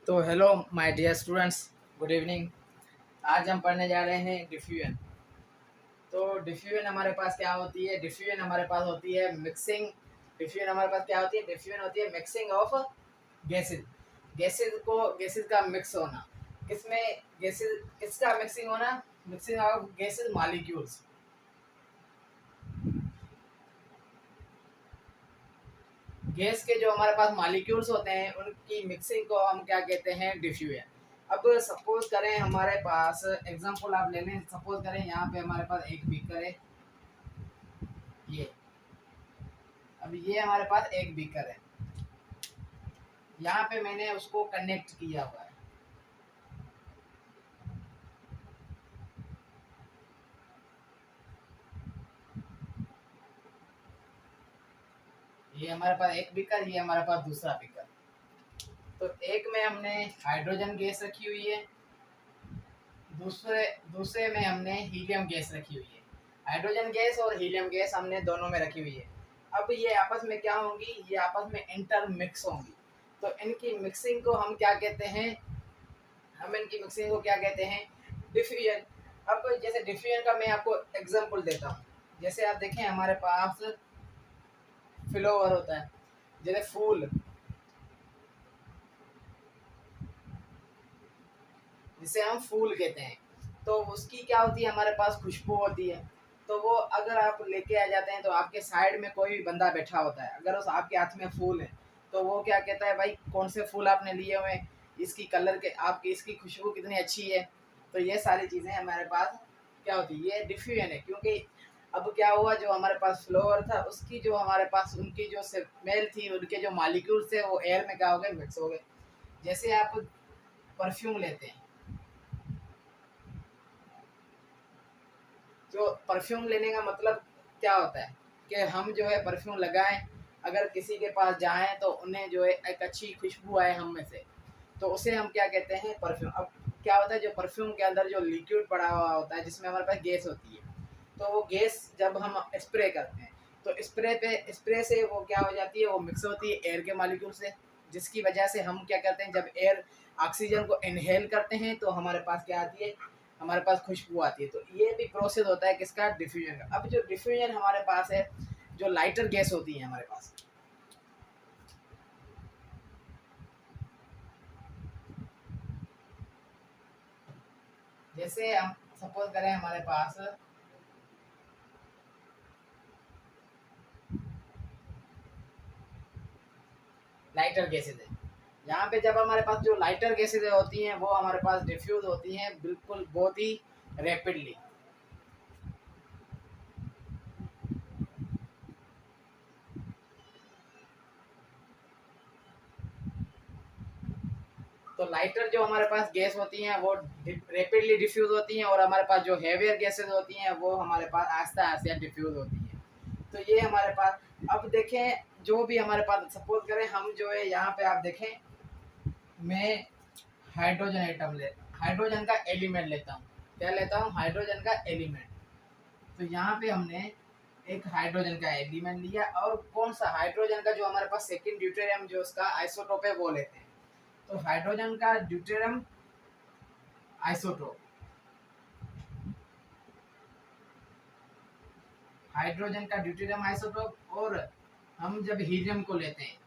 तो hello my dear students, good evening. आज हम पढ़ने जा रहे हैं डिफ्यूजन। तो डिफ्यूजन हमारे पास क्या होती है? डिफ्यूजन हमारे पास होती है मिक्सिंग। डिफ्यूजन हमारे पास क्या होती है? डिफ्यूजन होती है मिक्सिंग ऑफ गैसेज। गैसेज का मिक्स होना। किसमें? गैसेज किसका मिक्सिंग होना? Mixing of gases molecules. Gas के जो हमारे पास मॉलिक्यूल्स होते हैं उनकी मिक्सिंग को हम क्या कहते हैं? डिफ्यूजन। अब सपोज करें हमारे पास एग्जांपल आप ले लें। सपोज करें यहाँ पे हमारे पास एक बीकर है। ये अब ये हमारे पास एक बीकर है। यहाँ पे मैंने उसको कनेक्ट किया हुआ है। ये हमारे पास एक बीकर, ये हमारे पास दूसरा बीकर। तो एक में हमने हाइड्रोजन गैस रखी हुई है, दूसरे दूसरे में हमने हीलियम गैस रखी हुई है। हाइड्रोजन गैस और हीलियम गैस हमने दोनों में रखी हुई है। अब ये आपस में क्या होंगी? ये आपस में इंटर मिक्स होंगी। तो इनकी मिक्सिंग को हम क्या कहते हैं? हम इनकी मिक्सिंग को क्या कहते हैं? डिफ्यूजन। अब जैसे डिफ्यूजन का मैं आपको एग्जांपल देता हूँ। जैसे आप देखें हमारे पास फ्लावर होता है, जैसे फूल, जिसे हम फूल कहते हैं। तो उसकी क्या होती है? हमारे पास खुशबू होती है। तो वो अगर आप लेके आ जाते हैं तो आपके साइड में कोई भी बंदा बैठा होता है, अगर उस आपके हाथ में फूल है तो वो क्या कहता है, भाई कौन से फूल आपने लिए हुए हैं, इसकी कलर के आपकी इसकी खुशबू कितनी अच्छी है। तो ये सारी चीज़ें हमारे पास क्या होती है? ये डिफ्यूजन है। क्योंकि अब क्या हुआ, जो हमारे पास फ्लोवर था उसकी जो हमारे पास उनकी जो स्मेल थी, उनके जो मालिक्यूल्स थे वो एयर में क्या हो गए? मिक्स हो गए। जैसे आप परफ्यूम लेते हैं, जो परफ्यूम लेने का मतलब क्या होता है कि हम जो है परफ्यूम लगाएं, अगर किसी के पास जाएं तो उन्हें जो है एक अच्छी खुशबू आए हम में से, तो उसे हम क्या कहते हैं? परफ्यूम। अब क्या होता है, जो परफ्यूम के अंदर जो लिक्विड पड़ा हुआ होता है जिसमें हमारे पास गैस होती है, तो वो गैस जब हम स्प्रे करते हैं तो स्प्रे से वो क्या हो जाती है? वो मिक्स होती है एयर के मालिक्यूल से, जिसकी वजह से हम क्या करते हैं? जब एयर ऑक्सीजन को इनहेल करते हैं तो हमारे पास क्या आती है? हमारे पास खुशबू आती है। तो ये भी प्रोसेस होता है किसका? डिफ्यूजन का। अब जो डिफ्यूजन हमारे पास है, जो लाइटर गैस होती है हमारे पास, जैसे हम सपोज करें हमारे पास लाइटर गैसेज है। यहाँ पे जब हमारे पास जो लाइटर गैसेज होती हैं वो हमारे पास डिफ्यूज होती हैं बिल्कुल बहुत ही रैपिडली। तो लाइटर जो हमारे पास गैस होती हैं वो रैपिडली डिफ्यूज होती हैं, और हमारे पास जो हैवियर गैसेज होती हैं वो हमारे पास आहिस्ता आहिस्ता डिफ्यूज होती हैं। तो ये हमारे पास, अब देखें जो भी हमारे पास सपोज करें हम जो है यहाँ पे आप देखें, मैं हाइड्रोजन का एलिमेंट लेता हूँ। क्या लेता हूँ? हाइड्रोजन का एलिमेंट। तो यहाँ पे हमने एक हाइड्रोजन का एलिमेंट लिया, और कौन सा हाइड्रोजन का जो हमारे पास सेकंड ड्यूटेरियम जो उसका आइसोटोप है वो लेते हैं। तो हाइड्रोजन का ड्यूटेरियम आइसोटोप, हाइड्रोजन का ड्यूटेरियम आइसोटोप, और हम जब हीलियम को लेते हैं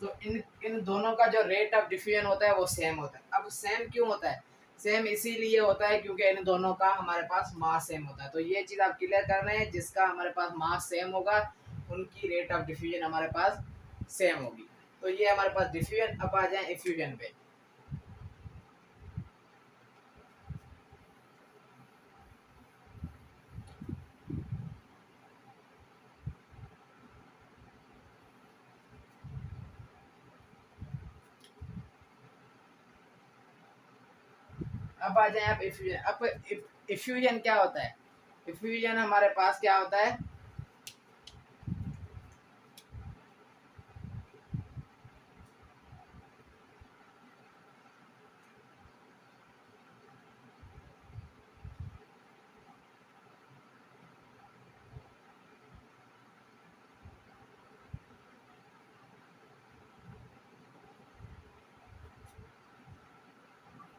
तो इन इन दोनों का जो रेट ऑफ डिफ्यूजन होता है वो सेम होता है। अब सेम क्यों होता है? सेम इसीलिए होता है क्योंकि इन दोनों का हमारे पास मास सेम होता है। तो ये चीज़ आप क्लियर कर रहे हैं, जिसका हमारे पास मास सेम होगा उनकी रेट ऑफ डिफ्यूजन हमारे पास सेम होगी। तो ये हमारे पास डिफ्यूजन। अब आ जाए इफ्यूजन पे। अब आ जाए आप इफ्यूजन। अब इफ्यूजन क्या होता है? इफ्यूजन हमारे पास क्या होता है?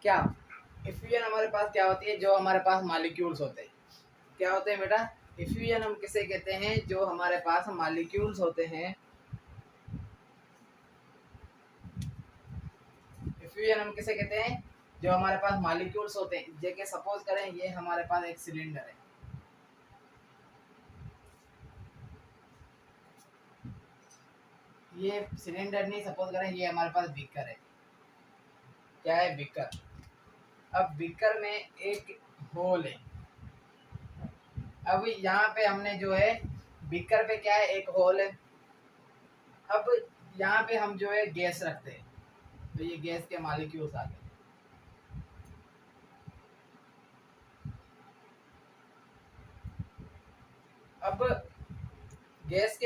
क्या इफ्यूजन हमारे पास क्या होती है, जो हमारे पास मॉलिक्यूल्स होते हैं, क्या होते हैं बेटा, इफ्यूजन हम किसे कहते हैं, जो हमारे पास मॉलिक्यूल्स होते हैं। इफ्यूजन हम किसे कहते हैं, जो हमारे पास मॉलिक्यूल्स होते हैं। जैसे सपोज करें ये हमारे पास एक सिलेंडर है, ये सिलेंडर नहीं, सपोज करें ये हमारे पास बीकर है। क्या है, बीकर। अब बीकर में एक होल है। अब यहाँ पे हमने जो है बीकर पे क्या है, एक होल है। अब यहाँ पे हम जो है गैस रखते हैं, तो ये गैस के मॉलिक्यूल्स आते हैं। अब गैस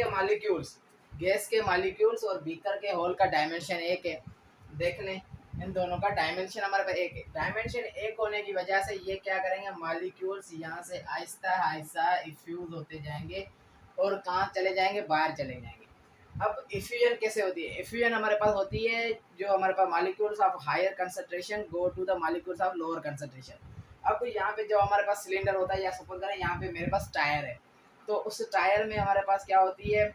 के मॉलिक्यूल्स और बीकर के होल का डायमेंशन एक है। देख लें, इन दोनों का डायमेंशन हमारे पास एक है। डायमेंशन एक होने की वजह से ये क्या करेंगे, मॉलिक्यूल्स यहाँ से आहिस्ता आहिस्ता इफ्यूज होते जाएंगे और कहाँ चले जाएंगे, बाहर चले जाएंगे। अब इफ्यूजन कैसे होती है, इफ्यूजन हमारे पास होती है जो हमारे पास molecules of higher concentration go to the molecules of lower concentration. अब यहाँ पे जो हमारे पास सिलेंडर होता है, या सपोज करें यहाँ पे मेरे पास टायर है, तो उस टायर में हमारे पास क्या होती है,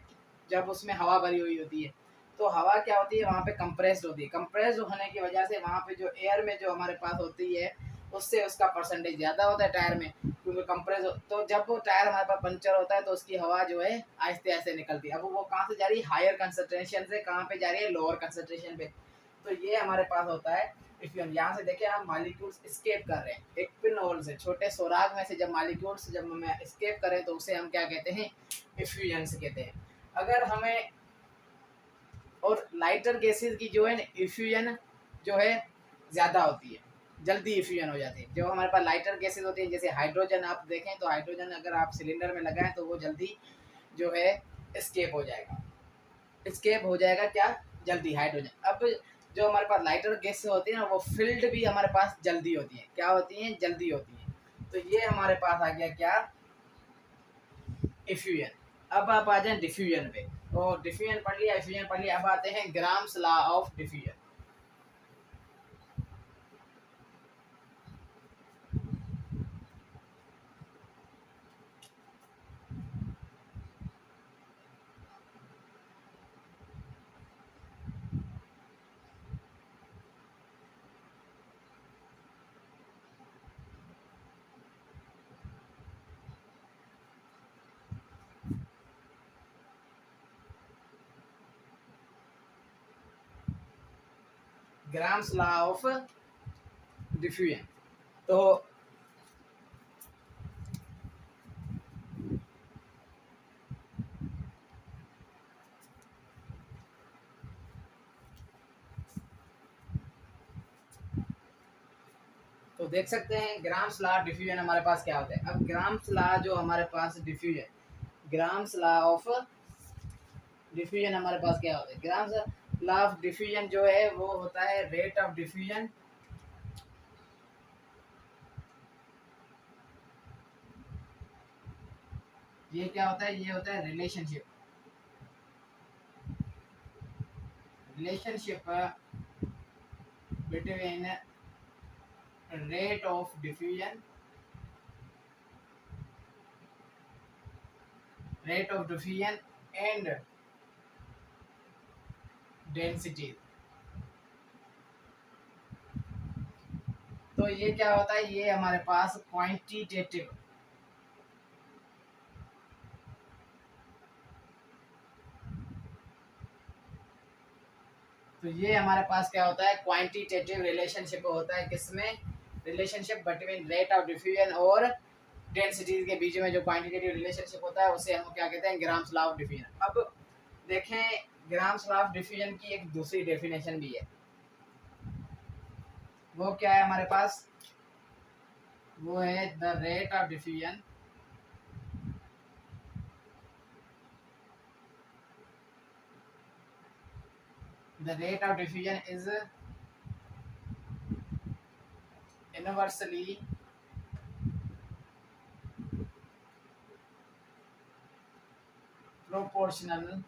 जब उसमें हवा भरी हुई होती है, तो हवा क्या होती है, वहाँ पे कंप्रेस्ड होती है। कंप्रेस्ड होने की वजह से वहाँ पे जो एयर में जो हमारे पास होती है, उससे उसका परसेंटेज ज़्यादा होता है टायर में, क्योंकि कंप्रेस। तो जब वो टायर हमारे पास पंचर होता है तो उसकी हवा जो है आहिस्ते आहिस्ते निकलती है। अब वो कहाँ से जा रही है, हायर कंसंट्रेशन से कहाँ पे जा रही है, लोअर कंसंट्रेशन पे। तो ये हमारे पास होता है इफ्यूजन। यहाँ से देखिए हम मॉलिक्यूल्स स्केप कर रहे हैं एक पिन होल से, छोटे सुराग में से जब मॉलिक्यूल्स जब हमें स्केप करें तो उसे हम क्या कहते हैं, इफ्यूजन से कहते हैं। अगर हमें और लाइटर गैसेज की जो है ना इफ्यूजन जो है ज़्यादा होती है, जल्दी इफ्यूजन हो जाती है। जो हमारे पास लाइटर गैसेज होती हैं, जैसे हाइड्रोजन आप देखें तो हाइड्रोजन अगर आप सिलेंडर में लगाएं तो वो जल्दी जो है स्केप हो जाएगा, स्केप हो जाएगा क्या, जल्दी हाइड्रोजन। अब जो हमारे पास लाइटर गैसेज होती है ना, वो फिल्ड भी हमारे पास जल्दी होती है। क्या होती हैं, जल्दी होती हैं। तो ये हमारे पास आ गया क्या, इफ्यूजन। अब आप आ जाए डिफ्यूजन पे। तो डिफ्यूजन पढ़ लिया, इफ्यूजन पढ़ लिया, अब आते हैं grams law of diffusion. Graham's law of diffusion. तो तो देख सकते हैं ग्राम्स लॉ डिफ्यूजन हमारे पास क्या होता है। अब ग्राम्स लॉ जो हमारे पास diffusion, Graham's law of diffusion हमारे पास क्या होता है, ग्राम्स लॉ ऑफ डिफ्यूजन जो है वो होता है रेट ऑफ डिफ्यूजन ये क्या होता है, ये होता है relationship between rate of diffusion and density. तो ये क्या होता है, ये हमारे पास क्वांटिटेटिव, तो ये हमारे पास क्या होता है, क्वांटिटेटिव रिलेशनशिप होता है। किसमें, relationship between rate of diffusion और डेंसिटीज के बीच में जो क्वांटिटेटिव रिलेशनशिप होता है उसे हम क्या कहते हैं, ग्राम्स लॉ ऑफ डिफ्यूजन। अब देखें ग्राम्स लॉ ऑफ डिफ्यूजन की एक दूसरी डेफिनेशन भी है, वो क्या है हमारे पास, वो है the rate of diffusion is inversely proportional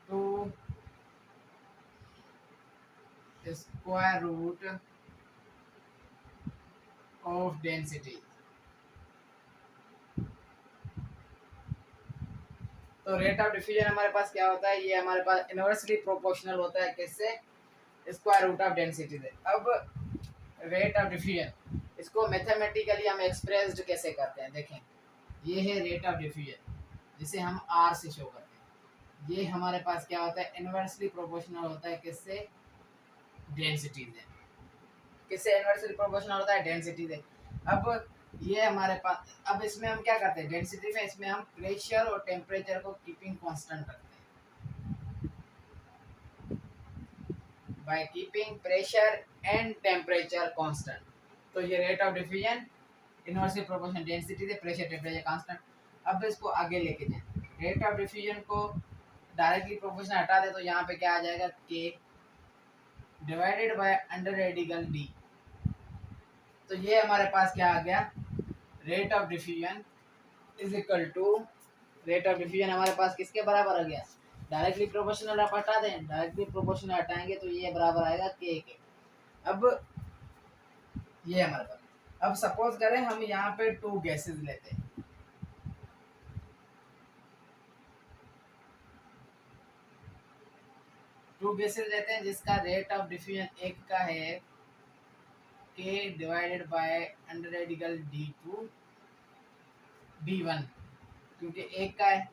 to square root of density. तो रेट ऑफ डिफ्यूजन हमारे पास क्या होता है, ये हमारे पास इनवर्सली प्रोपोर्शनल होता है किससे, स्क्वायर रूट ऑफ डेंसिटी से। अब रेट ऑफ डिफ्यूजन, इसको मैथमेटिकली हम एक्सप्रेस्ड कैसे करते हैं, देखें ये है रेट ऑफ डिफ्यूजन जिसे हम आर से शो करते हैं। ये हमारे पास क्या होता है, इनवर्सली प्रोपोर्शनल होता है किससे, डेंसिटी से। किससे इनवर्सली प्रोपोर्शनल होता है, डेंसिटी से। अब ये हमारे पास, अब इसमें हम क्या करते हैं डेंसिटी में, इसमें हम प्रेशर और टेम्परेचर को कीपिंग कांस्टेंट रखते हैं। By keeping pressure and temperature constant, तो ये rate of diffusion inversely proportional density से प्रेशर टेम्परेचर कांस्टेंट। अब इसको आगे लेके जाएं, रेट ऑफ डिफ्यूजन को डायरेक्टली प्रोपोर्शनल हटा दे तो यहाँ पे क्या आ जाएगा, K divided by under radical D. तो ये हमारे पास क्या आ गया, rate of diffusion is equal to, rate of diffusion हमारे पास किसके बराबर आ गया, डायरेक्टली प्रोपोर्शनल आप हटा दें, डायरेक्टली प्रोपोर्शनल हटाएंगे तो ये बराबर आएगा के के। अब ये हमारे पास, अब सपोज करें हम यहाँ पे टू गैसेस लेते हैं, टू गैसेस लेते हैं जिसका रेट ऑफ डिफ्यूजन एक का है के divided by under radical D2 D1, क्योंकि एक का है।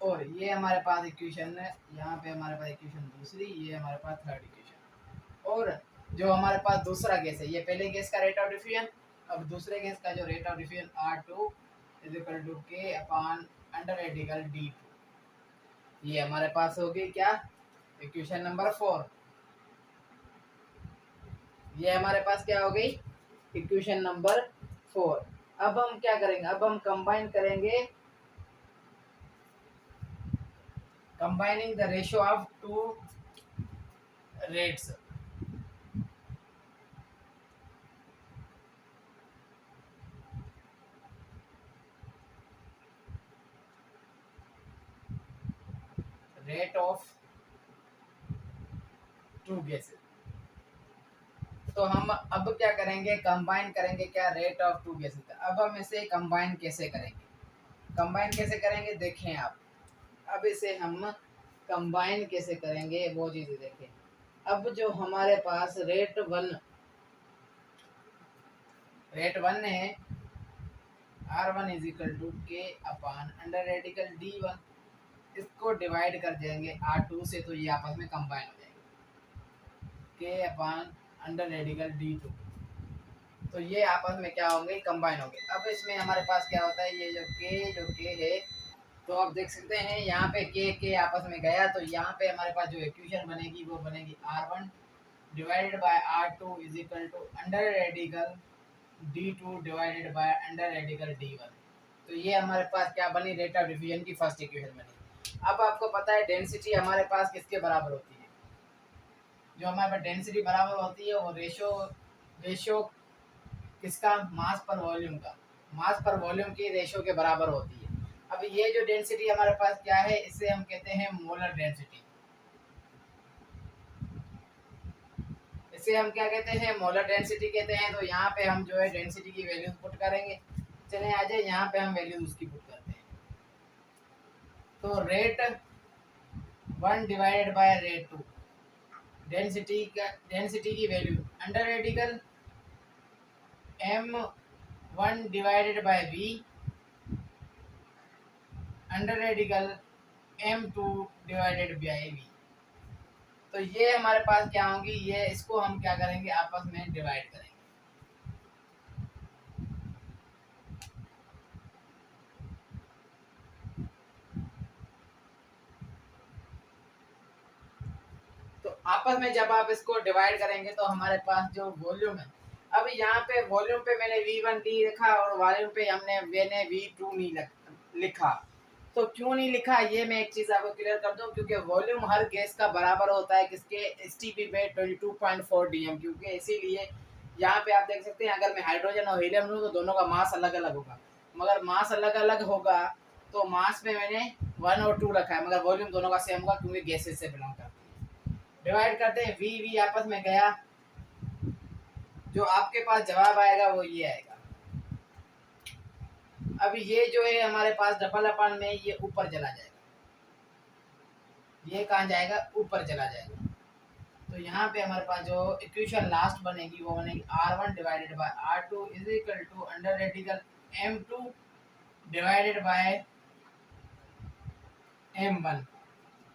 और ये हमारे पास इक्वेशन है, यहाँ पे हमारे पास इक्वेशन दूसरी, ये हमारे पास थर्ड इक्वेशन। और जो हमारे पास दूसरा गैस है, ये पहले गैस का रेट ऑफ डिफ्यूजन, अब दूसरे गैस का जो rate of diffusion R2 is equal to K upon under radical D2। ये हमारे पास हो गई क्या, इक्वेशन नंबर 4। ये हमारे पास क्या हो गई, इक्वेशन नंबर 4। अब हम क्या करेंगे, अब हम कंबाइन करेंगे, combining the ratio of two rates. Rate of two gases, तो हम अब क्या करेंगे, कंबाइन करेंगे क्या, रेट ऑफ टू गैसेस। अब हम इसे कंबाइन कैसे करेंगे, कंबाइन कैसे करेंगे देखें आप, अब इसे हम कंबाइन कैसे करेंगे वो चीज़ देखें। अब जो हमारे पास रेट वन है, R1 is equal to K upon under radical D1, इसको डिवाइड कर देंगे R2 से तो ये आपस में कंबाइन हो जाएंगे, के अपान अंडर रेडिकल D2, तो ये आपस में क्या होंगे, कंबाइन होंगे। अब इसमें हमारे पास क्या होता है, ये जो के है, तो आप देख सकते हैं यहाँ पे के आपस में गया, तो यहाँ पे हमारे पास जो इक्वेशन बनेगी वो बनेगी R1 divided by R2 is equal to under radical D2 divided by under radical D1। तो ये हमारे पास क्या बनी, रेट ऑफ डिफ्यूजन की फर्स्ट इक्वेशन बनी। अब आपको पता है डेंसिटी हमारे पास किसके बराबर होती है, जो हमारे पास डेंसिटी बराबर होती है वो रेशो किसका, मास पर वॉल्यूम का, मास पर वॉल्यूम की रेशो के बराबर होती है। अब ये जो डेंसिटी हमारे पास क्या है, इसे हम कहते हैं मोलर डेंसिटी, इसे हम क्या कहते हैं, मोलर डेंसिटी कहते हैं। तो यहाँ पे हम जो है डेंसिटी की वैल्यूज पुट करेंगे, चले आ जाए यहाँ पे हम वैल्यूज उसकी पुट करते हैं। तो rate 1 divided by rate 2, density की value under radical M1 divided by V under radical M2 divided by V। तो ये हमारे पास क्या होंगी, ये इसको हम क्या करेंगे, आपस में डिवाइड करेंगे। तो आपस में जब आप इसको डिवाइड करेंगे तो हमारे पास जो वॉल्यूम है, अब यहाँ पे वॉल्यूम पे मैंने V1 नहीं लिखा और वॉल्यूम पे मैंने V2 नहीं लिखा। तो क्यों नहीं लिखा, ये मैं एक चीज़ आपको क्लियर कर दूं, क्योंकि वॉल्यूम हर गैस का बराबर होता है किसके, STP पे 22.4 dm, क्योंकि इसीलिए यहाँ पे आप देख सकते हैं अगर मैं हाइड्रोजन और हीलियम लूँ तो दोनों का मास अलग अलग होगा, मगर मास अलग अलग होगा तो मास में मैंने 1 और 2 रखा है, मगर वॉल्यूम दोनों का सेम होगा क्योंकि गैसेज से बिलोंग करती है। डिवाइड करते हैं, वी वी आपस में गया, जो आपके पास जवाब आएगा वो ये आएगा। अब ये जो है हमारे पास डबल अपन में ये ऊपर चला जाएगा, ये कहाँ जाएगा, ऊपर चला जाएगा। तो यहाँ पे हमारे पास जो इक्वेशन लास्ट बनेगी वो बनेगी R1 divided by R2 is equal to under radical M2 divided by M1।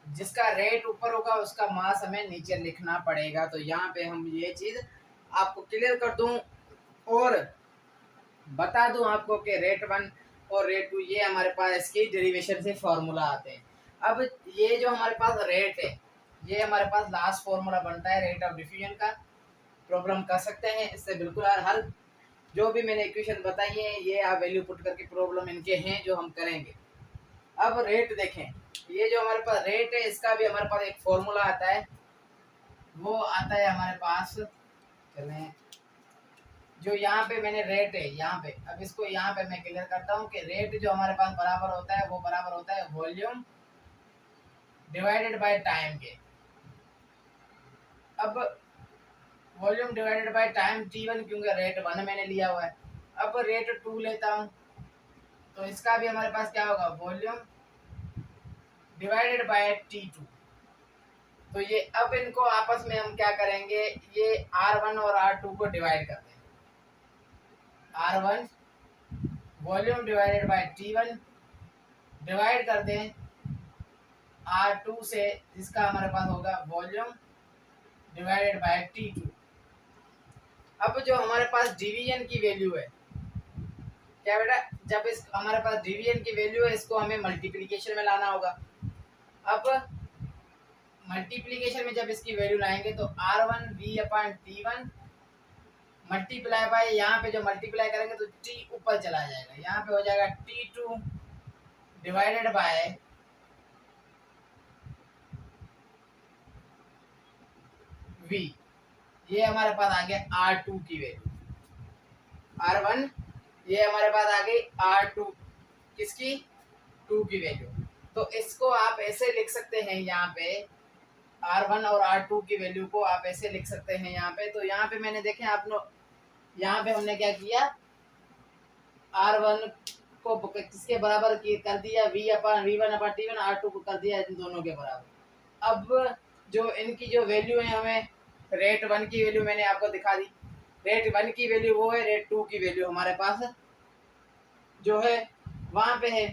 जिसका रेट ऊपर होगा उसका मास हमें नीचे लिखना पड़ेगा। तो यहाँ पे हम ये चीज आपको क्लियर कर दूं और बता दूं आपको कि रेट 1 और रेट 2 ये हमारे पास इसकी डेरिवेशन से फॉर्मूला आते हैं। अब ये जो हमारे पास रेट है, ये हमारे पास लास्ट फॉर्मूला बनता है रेट ऑफ डिफ्यूजन का। प्रॉब्लम कर सकते हैं इससे बिल्कुल, हर जो भी मैंने इक्वेशन बताई है ये आप वैल्यू पुट करके प्रॉब्लम इनके हैं जो हम करेंगे। अब रेट देखें, ये जो हमारे पास रेट है इसका भी हमारे पास एक फॉर्मूला आता है, वो आता है हमारे पास, चलें जो यहाँ पे मैंने रेट है यहाँ पे, अब इसको यहाँ पे मैं क्लियर करता हूँ कि रेट जो हमारे पास बराबर होता है वो बराबर होता है वॉल्यूम डिवाइडेड बाय टाइम के। अब volume divided by time T1 क्योंकि रेट 1 मैंने लिया हुआ है। अब रेट 2 लेता हूँ तो इसका भी हमारे पास क्या होगा, वॉल्यूम डिवाइडेड बाय T2। तो ये अब इनको आपस में हम क्या करेंगे, ये R1 और R2 को डिवाइड करते हैं। R1 volume divided by T1 divide करते हैं R2 से, जिसका हमारे पास होगा वॉल्यूम डिवाइडेड बाय T2। अब जो हमारे पास डिवीजन की वैल्यू है, क्या बेटा, जब इस हमारे पास डिवीजन की वैल्यू है इसको हमें मल्टीप्लिकेशन में लाना होगा। अब मल्टीप्लिकेशन में जब इसकी वैल्यू लाएंगे तो R1 V upon T1 multiply by, यहाँ पे जो मल्टीप्लाई करेंगे तो T ऊपर चला जाएगा, यहाँ पे हो जाएगा T2 डिवाइडेड बाय V। ये हमारे पास आ गया R2 की वैल्यू, R1 ये हमारे पास आ गई R2 किसकी, 2 की वैल्यू। तो इसको आप ऐसे लिख सकते हैं, यहाँ पे R1 और R2 की वैल्यू को आप ऐसे लिख सकते हैं यहाँ पे। तो यहाँ पे मैंने देखे आप लोग, यहाँ पे हमने क्या किया, R1 को किसके बराबर कर दिया, V1 अपॉन T1, R2 को कर दिया इन दोनों के बराबर। अब जो इनकी जो वैल्यू है, हमें रेट 1 की वैल्यू मैंने आपको दिखा दी, रेट 1 की वैल्यू वो है, रेट 2 की वैल्यू हमारे पास जो है वहाँ पे है।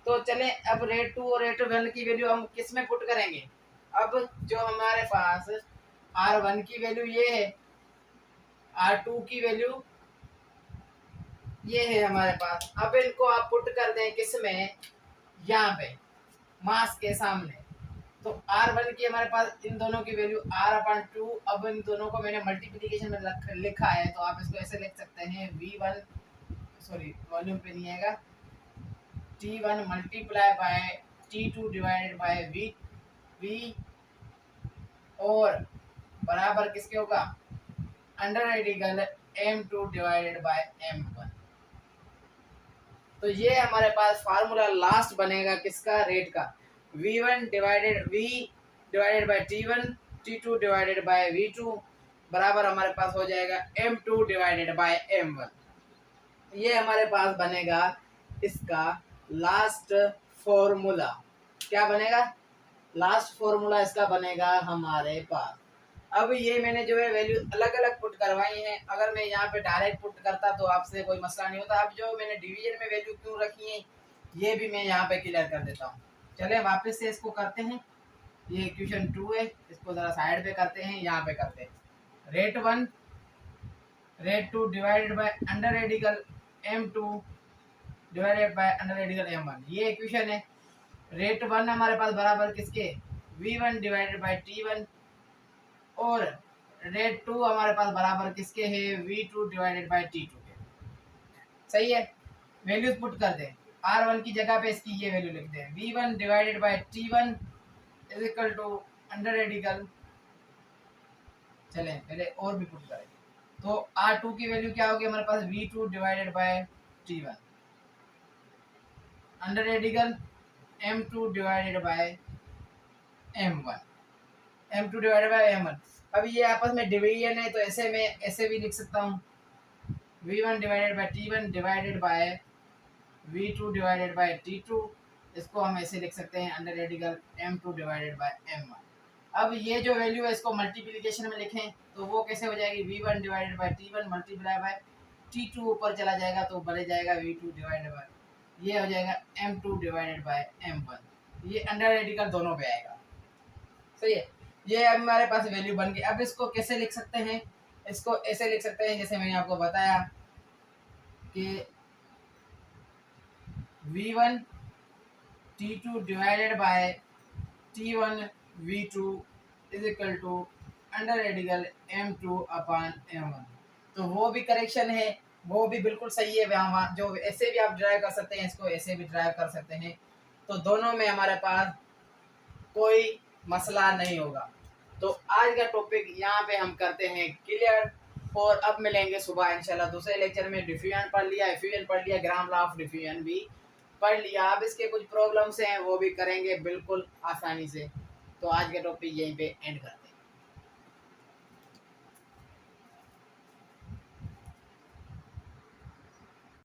तो चलें अब रेट 2 और रेट 1 की वैल्यू हम किस में पुट करेंगे। अब जो हमारे पास R1 की वैल्यू ये है, R2 की वैल्यू ये है हमारे पास। अब इनको आप पुट कर दें किस में, यहाँ पे मास के सामने। तो R1 की हमारे पास इन दोनों की वैल्यू R/2। अब इन दोनों को मैंने मल्टीप्लिकेशन में लिखा है, तो आप इसको ऐसे लिख सकते हैं V1, सॉरी वॉल्यूम पे नहीं आएगा, T1 multiply by T2 divided by V और बराबर किसके होगा, under radical M2 divided by M1। तो ये हमारे पास फार्मूला लास्ट बनेगा किसका, रेट का, V1 divided by T1, T2 divided bye V2 बराबर हमारे पास हो जाएगा M2 डिवाइडेड बाय M1। ये हमारे पास बनेगा इसका लास्ट फॉर्मूला। क्या बनेगा, लास्ट फॉर्मूला इसका बनेगा हमारे पास। अब ये मैंने जो है वैल्यू अलग अलग पुट करवाई हैं, अगर मैं यहाँ पे डायरेक्ट पुट करता तो आपसे कोई मसला नहीं होता। अब जो मैंने डिवीजन में वैल्यू क्यों रखी है ये भी मैं यहाँ पे क्लियर कर देता हूँ। चले वापस से इसको करते हैं, ये इक्वेशन 2 है, इसको ज़रा साइड पे करते हैं, यहाँ पे करते हैं rate 1 rate 2 divided by under radical M2 divided by under radical M1, ये इक्वेशन है। रेट 1 हमारे पास बराबर किसके, V1 डिवाइडेड बाय T1 और रेट 2 हमारे पास बराबर किसके है, V2 डिवाइडेड बाय T2 के। सही है, वैल्यूज पुट कर दें, R1 की जगह पे इसकी ये वैल्यू लिख दें, V1 divided by T1 is equal to under radical, चलें पहले और भी पुट करें। तो R2 की वैल्यू क्या होगी हमारे पास, V2 divided by T1 under radical M2 divided by M1। m2 divided by m1। अब ये आपस में डिवीजन है तो ऐसे में ऐसे भी लिख सकता हूँ, v1 divided by t1 divided by v2 divided by t2। इसको हम ऐसे लिख सकते हैं under radical m2 divided by m1। अब ये जो वैल्यू है इसको मल्टीप्लिकेशन में लिखें तो वो कैसे हो जाएगी, v1 divided by t1 multiply by t2, ऊपर चला जाएगा तो बन जाएगा v2 डिवाइडेड बाय, ये हो जाएगा m2 डिवाइडेड बाय m1। ये अंडर रेडिकल दोनों पे आएगा, सही है। ये अब हमारे पास वैल्यू बन गई। अब इसको कैसे लिख सकते हैं, इसको ऐसे लिख सकते हैं जैसे मैंने आपको बताया कि v1 t2 divided by t1 v2 is equal to under radical m2 upon m1। तो वो भी करेक्शन है, वो भी बिल्कुल सही है। वहाँ जो ऐसे भी आप ड्राइव कर सकते हैं, इसको ऐसे भी ड्राइव कर सकते हैं, तो दोनों में हमारे पास कोई मसला नहीं होगा। तो आज का टॉपिक यहाँ पे हम करते हैं क्लियर, और अब मिलेंगे सुबह इंशाल्लाह दूसरे लेक्चर में। डिफ्यूजन पढ़ लिया, एफिशिएंट पढ़ लिया, ग्राम लॉ ऑफ डिफ्यूजन भी पढ़ लिया। अब इसके कुछ प्रॉब्लम्स हैं वो भी करेंगे बिल्कुल आसानी से। तो आज का टॉपिक यहीं पे एंड करते हैं।